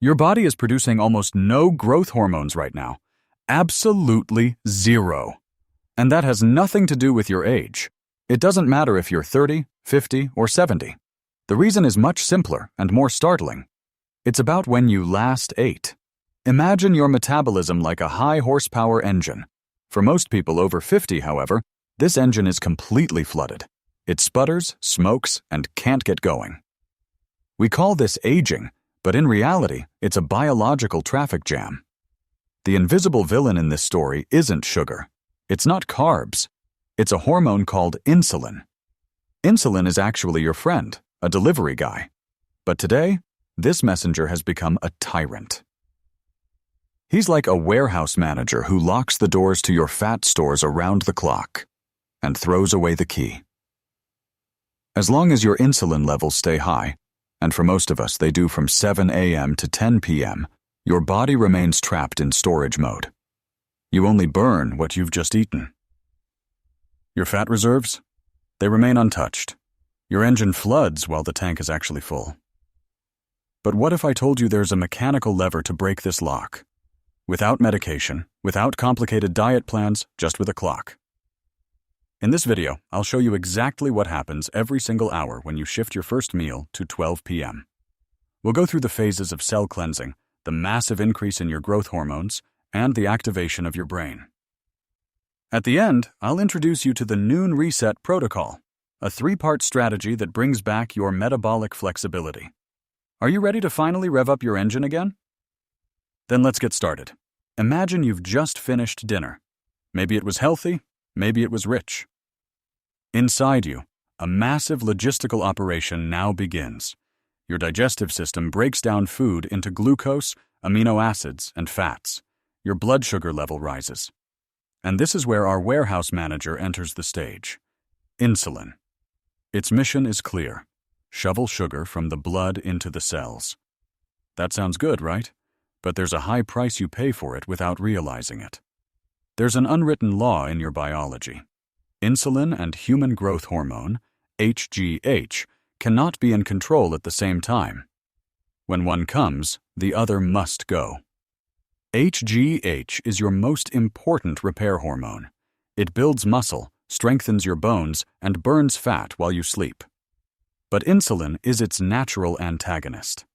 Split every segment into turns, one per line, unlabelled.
Your body is producing almost no growth hormones right now. Absolutely zero. And that has nothing to do with your age. It doesn't matter if you're 30, 50, or 70. The reason is much simpler and more startling. It's about when you last ate. Imagine your metabolism like a high-horsepower engine. For most people over 50, however, this engine is completely flooded. It sputters, smokes, and can't get going. We call this aging, but in reality, it's a biological traffic jam. The invisible villain in this story isn't sugar. It's not carbs. It's a hormone called insulin. Insulin is actually your friend, a delivery guy. But today, this messenger has become a tyrant. He's like a warehouse manager who locks the doors to your fat stores around the clock and throws away the key. As long as your insulin levels stay high, and for most of us they do from 7 a.m. to 10 p.m., your body remains trapped in storage mode. You only burn what you've just eaten. Your fat reserves? They remain untouched. Your engine floods while the tank is actually full. But what if I told you there's a mechanical lever to break this lock? Without medication, without complicated diet plans, just with a clock. In this video, I'll show you exactly what happens every single hour when you shift your first meal to 12 p.m. We'll go through the phases of cell cleansing, the massive increase in your growth hormones, and the activation of your brain. At the end, I'll introduce you to the Noon Reset Protocol, a 3-part strategy that brings back your metabolic flexibility. Are you ready to finally rev up your engine again? Then let's get started. Imagine you've just finished dinner. Maybe it was healthy, maybe it was rich. Inside you, a massive logistical operation now begins. Your digestive system breaks down food into glucose, amino acids, and fats. Your blood sugar level rises. And this is where our warehouse manager enters the stage. Insulin. Its mission is clear. Shovel sugar from the blood into the cells. That sounds good, right? But there's a high price you pay for it without realizing it. There's an unwritten law in your biology. Insulin and human growth hormone, HGH, cannot be in control at the same time. When one comes, the other must go. HGH is your most important repair hormone. It builds muscle, strengthens your bones, and burns fat while you sleep. But insulin is its natural antagonist.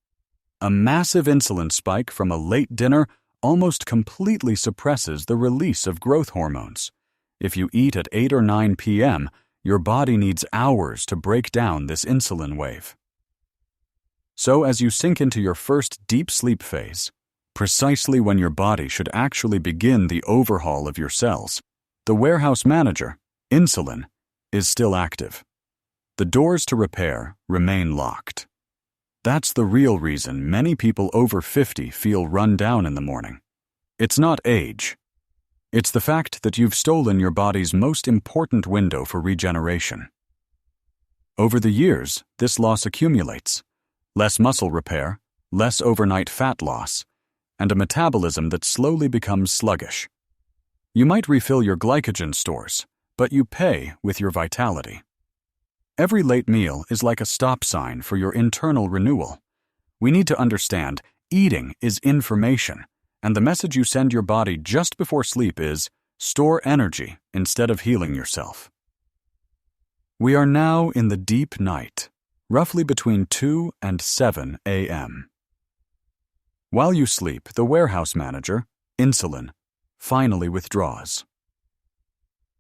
A massive insulin spike from a late dinner almost completely suppresses the release of growth hormones. If you eat at 8 or 9 p.m., your body needs hours to break down this insulin wave. So as you sink into your first deep sleep phase, precisely when your body should actually begin the overhaul of your cells, the warehouse manager, insulin, is still active. The doors to repair remain locked. That's the real reason many people over 50 feel run down in the morning. It's not age. It's the fact that you've stolen your body's most important window for regeneration. Over the years, this loss accumulates. Less muscle repair, less overnight fat loss, and a metabolism that slowly becomes sluggish. You might refill your glycogen stores, but you pay with your vitality. Every late meal is like a stop sign for your internal renewal. We need to understand eating is information, and the message you send your body just before sleep is store energy instead of healing yourself. We are now in the deep night, roughly between 2 and 7 a.m. While you sleep, the warehouse manager, insulin, finally withdraws.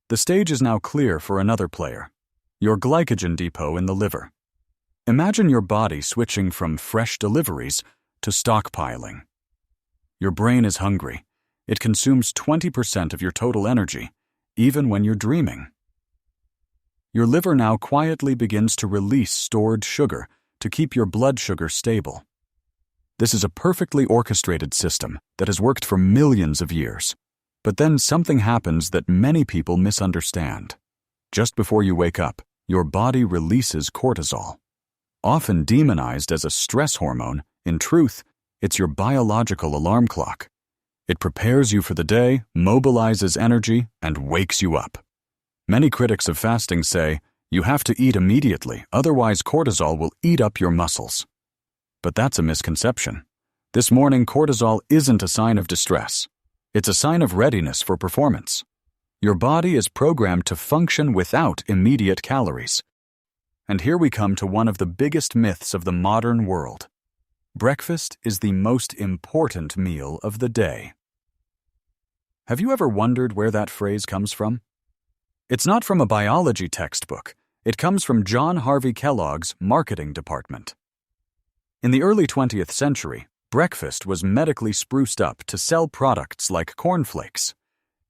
The stage is now clear for another player, your glycogen depot in the liver. Imagine your body switching from fresh deliveries to stockpiling. Your brain is hungry. It consumes 20% of your total energy, even when you're dreaming. Your liver now quietly begins to release stored sugar to keep your blood sugar stable. This is a perfectly orchestrated system that has worked for millions of years. But then something happens that many people misunderstand. Just before you wake up, your body releases cortisol. Often demonized as a stress hormone, in truth, it's your biological alarm clock. It prepares you for the day, mobilizes energy, and wakes you up. Many critics of fasting say, you have to eat immediately, otherwise cortisol will eat up your muscles. But that's a misconception. This morning, cortisol isn't a sign of distress. It's a sign of readiness for performance. Your body is programmed to function without immediate calories. And here we come to one of the biggest myths of the modern world. Breakfast is the most important meal of the day. Have you ever wondered where that phrase comes from? It's not from a biology textbook. It comes from John Harvey Kellogg's marketing department. In the early 20th century, breakfast was medically spruced up to sell products like cornflakes.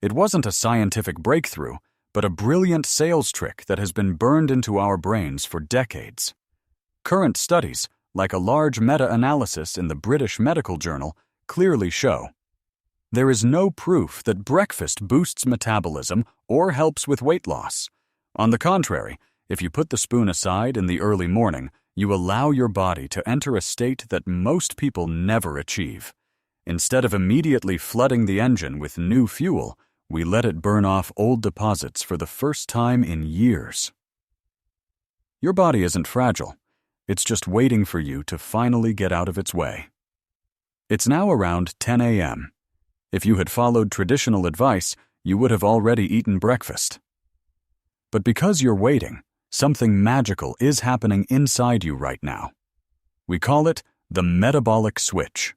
It wasn't a scientific breakthrough, but a brilliant sales trick that has been burned into our brains for decades. Current studies, like a large meta-analysis in the British Medical Journal, clearly show there is no proof that breakfast boosts metabolism or helps with weight loss. On the contrary, if you put the spoon aside in the early morning, you allow your body to enter a state that most people never achieve. Instead of immediately flooding the engine with new fuel, we let it burn off old deposits for the first time in years. Your body isn't fragile. It's just waiting for you to finally get out of its way. It's now around 10 a.m. If you had followed traditional advice, you would have already eaten breakfast. But because you're waiting, something magical is happening inside you right now. We call it the metabolic switch.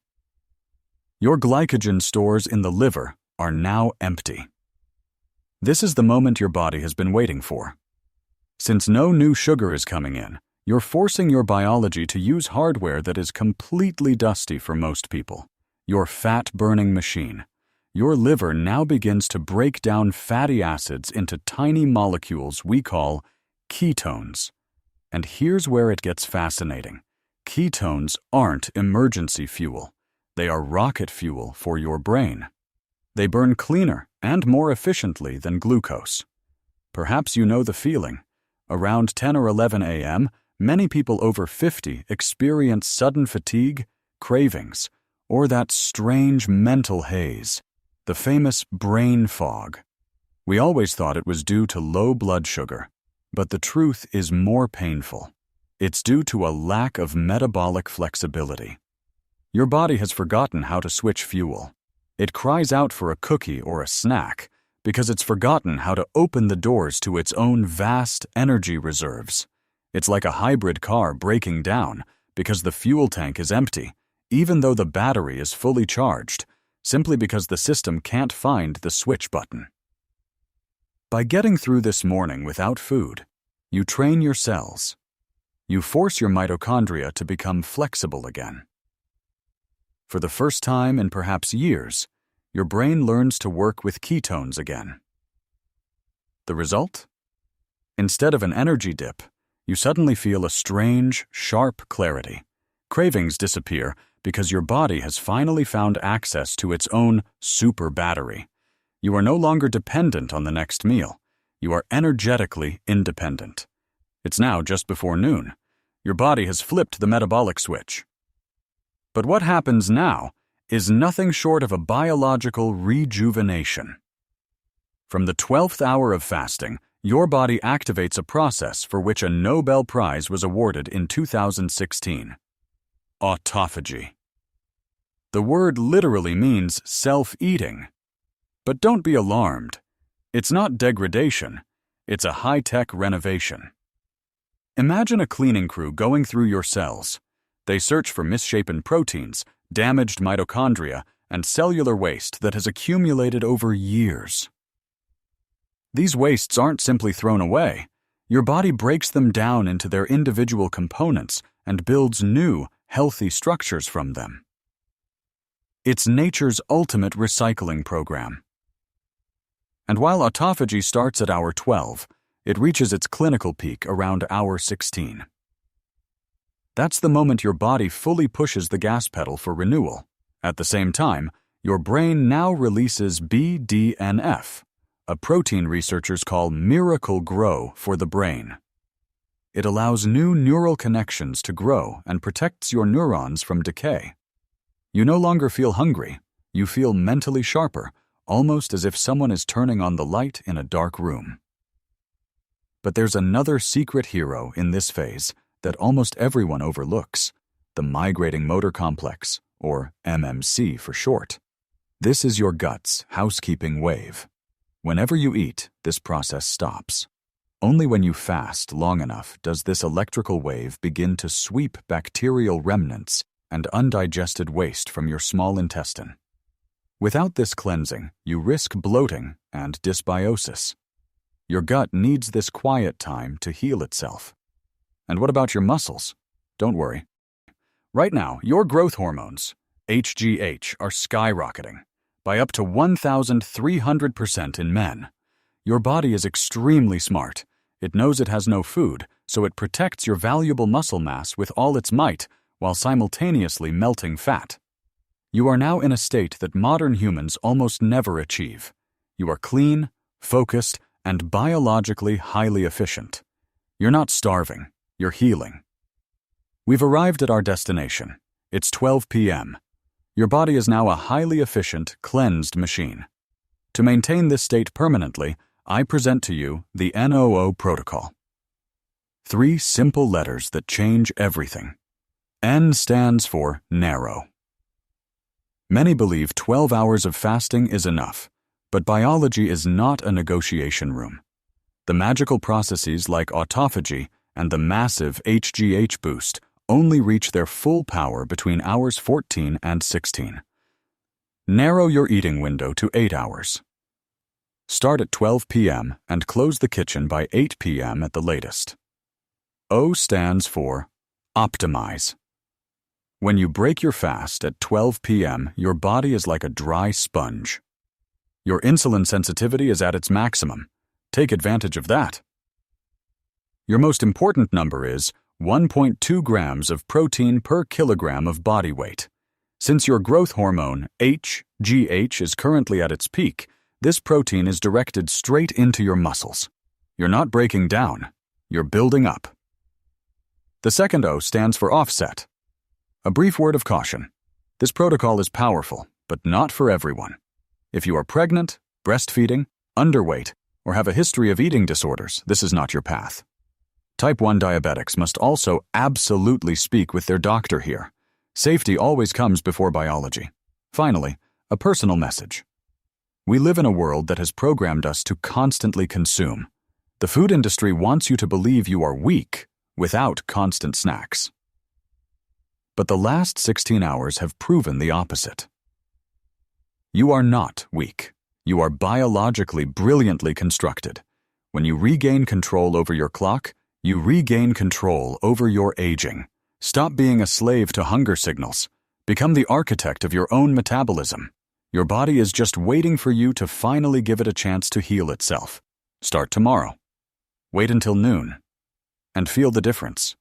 Your glycogen stores in the liver are now empty. This is the moment your body has been waiting for. Since no new sugar is coming in, you're forcing your biology to use hardware that is completely dusty for most people. Your fat-burning machine. Your liver now begins to break down fatty acids into tiny molecules we call ketones. And here's where it gets fascinating. Ketones aren't emergency fuel. They are rocket fuel for your brain. They burn cleaner and more efficiently than glucose. Perhaps you know the feeling. Around 10 or 11 a.m., many people over 50 experience sudden fatigue, cravings, or that strange mental haze, the famous brain fog. We always thought it was due to low blood sugar, but the truth is more painful. It's due to a lack of metabolic flexibility. Your body has forgotten how to switch fuel. It cries out for a cookie or a snack because it's forgotten how to open the doors to its own vast energy reserves. It's like a hybrid car breaking down because the fuel tank is empty, even though the battery is fully charged, simply because the system can't find the switch button. By getting through this morning without food, you train your cells. You force your mitochondria to become flexible again. For the first time in perhaps years, your brain learns to work with ketones again. The result? Instead of an energy dip, you suddenly feel a strange, sharp clarity. Cravings disappear because your body has finally found access to its own super battery. You are no longer dependent on the next meal. You are energetically independent. It's now just before noon. Your body has flipped the metabolic switch. But what happens now is nothing short of a biological rejuvenation. From the 12th hour of fasting, your body activates a process for which a Nobel Prize was awarded in 2016. Autophagy. The word literally means self-eating. But don't be alarmed. It's not degradation. It's a high-tech renovation. Imagine a cleaning crew going through your cells. They search for misshapen proteins, damaged mitochondria, and cellular waste that has accumulated over years. These wastes aren't simply thrown away. Your body breaks them down into their individual components and builds new, healthy structures from them. It's nature's ultimate recycling program. And while autophagy starts at hour 12, it reaches its clinical peak around hour 16. That's the moment your body fully pushes the gas pedal for renewal. At the same time, your brain now releases BDNF, a protein researchers call miracle grow for the brain. It allows new neural connections to grow and protects your neurons from decay. You no longer feel hungry. You feel mentally sharper, almost as if someone is turning on the light in a dark room. But there's another secret hero in this phase that almost everyone overlooks, the migrating motor complex, or MMC for short. This is your gut's housekeeping wave. Whenever you eat, this process stops. Only when you fast long enough does this electrical wave begin to sweep bacterial remnants and undigested waste from your small intestine. Without this cleansing, you risk bloating and dysbiosis. Your gut needs this quiet time to heal itself. And what about your muscles? Don't worry. Right now, your growth hormones, HGH, are skyrocketing by up to 1,300% in men. Your body is extremely smart. It knows it has no food, so it protects your valuable muscle mass with all its might while simultaneously melting fat. You are now in a state that modern humans almost never achieve. You are clean, focused, and biologically highly efficient. You're not starving, you're healing. We've arrived at our destination. It's 12 p.m. Your body is now a highly efficient, cleansed machine. To maintain this state permanently, I present to you the NOO protocol. 3 simple letters that change everything. N stands for narrow. Many believe 12 hours of fasting is enough, but biology is not a negotiation room. The magical processes like autophagy and the massive HGH boost only reach their full power between hours 14 and 16. Narrow your eating window to 8 hours. Start at 12 p.m. and close the kitchen by 8 p.m. at the latest. O stands for optimize. When you break your fast at 12 p.m., your body is like a dry sponge. Your insulin sensitivity is at its maximum. Take advantage of that. Your most important number is 1.2 grams of protein per kilogram of body weight. Since your growth hormone, HGH, is currently at its peak, this protein is directed straight into your muscles. You're not breaking down, you're building up. The second O stands for offset. A brief word of caution. This protocol is powerful, but not for everyone. If you are pregnant, breastfeeding, underweight, or have a history of eating disorders, this is not your path. Type 1 diabetics must also absolutely speak with their doctor here. Safety always comes before biology. Finally, a personal message. We live in a world that has programmed us to constantly consume. The food industry wants you to believe you are weak without constant snacks. But the last 16 hours have proven the opposite. You are not weak. You are biologically brilliantly constructed. When you regain control over your clock, you regain control over your aging. Stop being a slave to hunger signals. Become the architect of your own metabolism. Your body is just waiting for you to finally give it a chance to heal itself. Start tomorrow. Wait until noon. And feel the difference.